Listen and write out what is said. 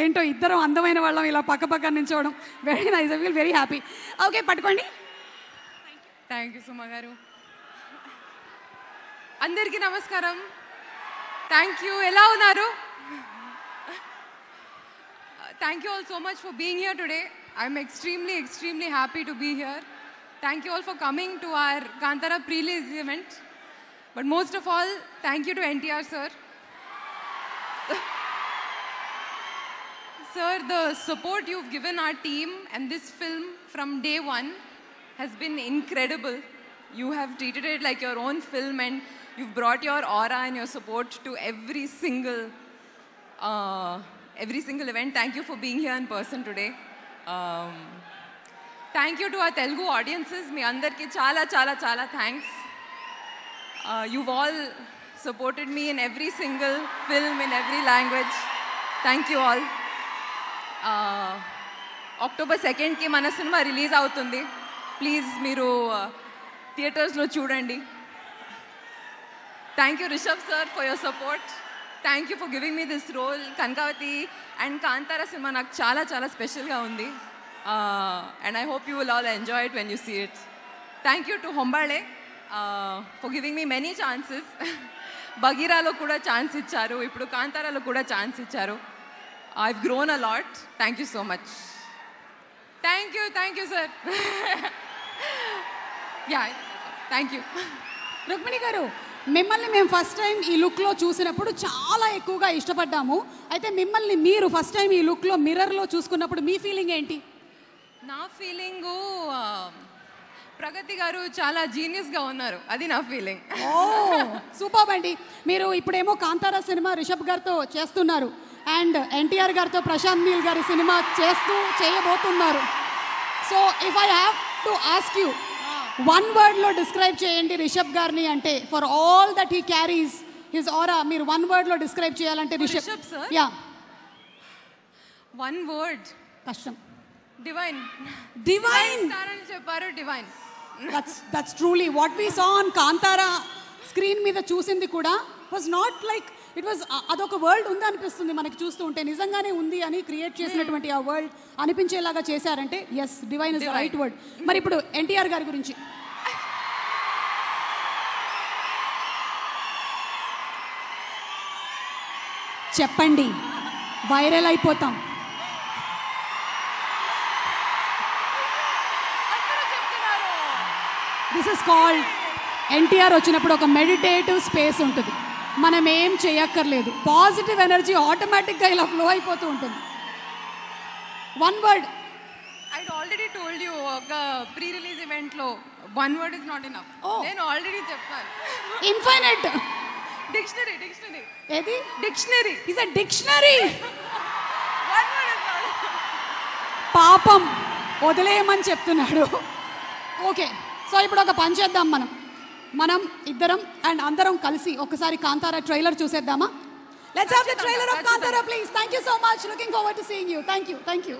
ఏంటో ఇద్దరం అందమైన వాళ్ళం ఇలా పక్క పక్క నించోవడం very nice. I feel very happy. Okay, పట్టుకోండి. Thank you Suma garu. అందరికీ నమస్కారం. Thank you. ఎలా ఉన్నారు? Thank you all so much for being here today. I'm extremely happy to be here. Thank you all for coming to our Kantara pre-release event. But most of all, thank you to NTR sir. Sir, the support you've given our team and this film from day one has been incredible. You have treated it like your own film and you've brought your aura and your support to every single event. Thank you for being here in person today. Thank you to our Telugu audiences. Me andarki chala thanks. You've all supported me in every single film in every language. Thank you all. October 2nd ki mana cinema release avutundi. Please meeru theaters lo chudandi. Thank you Rishabh sir for your support. Thank you for giving me this role. Kankavati and Kantara cinema నాకు చాలా స్పెషల్గా ఉంది. And I hope you will all enjoy it when you see it. Thank you to Hombale for giving me many chances. Bagheeralo kuda chance icharu, ippudu Kantaralo kuda chance icharu. I've grown a lot. Thank you so much. Thank you sir. Yeah, thank you. Rukmini గారు, మిమ్మల్ని మేము first time ఈ లుక్లో చూసినప్పుడు చాలా ఎక్కువగా ఇష్టపడ్డాము. అయితే మిమ్మల్ని మీరు ఫస్ట్ టైం ఈ లుక్లో మిర్రర్లో చూసుకున్నప్పుడు మీ ఫీలింగ్ ఏంటి? నా ఫీలింగు ప్రగతి గారు చాలా జీనియస్గా ఉన్నారు, అది నా ఫీలింగ్. ఓ సూపర్ అండి. మీరు ఇప్పుడేమో కాంతారా సినిమా రిషబ్ గారితో చేస్తున్నారు అండ్ ఎన్టీఆర్ గారితో ప్రశాంత్ నీల్ గారి సినిమా చేయబోతున్నారు. So if I have to ask you, one వర్డ్లో డిస్క్రైబ్ చేయండి రిషబ్ గారిని అంటే, for all that he carries his aura, మీరు వన్ వర్డ్లో డిస్క్రైబ్ చేయాలంటే Rishab sir? Yeah, one word కష్టం. డివైన్ అని చెప్పారు. Divine. That's truly what we saw on Kantara screen మీద చూసింది కూడా was not like it was అదొక వరల్డ్ ఉంది అనిపిస్తుంది మనకి చూస్తూ ఉంటే. నిజంగానే ఉంది అని క్రియేట్ చేసినటువంటి ఆ వరల్డ్ అనిపించేలాగా చేశారంటే yes, divine is the right word. మరి ఇప్పుడు ఎన్టీఆర్ గారి గురించి చెప్పండి, వైరల్ అయిపోతాం. దిస్ ఇస్ కాల్డ్, ఎన్టీఆర్ వచ్చినప్పుడు ఒక మెడిటేటివ్ స్పేస్ ఉంటుంది. మనం ఏం చేయక్కర్లేదు, పాజిటివ్ ఎనర్జీ ఆటోమేటిక్గా ఇలా ఫ్లో అయిపోతూ ఉంటుంది. One word. I already told you, ఒక ప్రీ రిలీజ్ ఈవెంట్లో one word is not enough. నేను ఆల్రెడీ చెప్పాను. ఇన్ఫైనైట్. డిక్షనరీ. ఏది? డిక్షనరీ. Is a dictionary. పాపం వదిలేయమని చెప్తున్నాడు. ఓకే, సో ఇప్పుడు ఒక పని చేద్దాం, మనం ఇద్దరం అండ్ అందరం కలిసి ఒకసారి కాంతారా ట్రైలర్ చూసేద్దామా? Let's have the trailer of Kantara please. Thank you so much. Looking forward to seeing you. Thank you.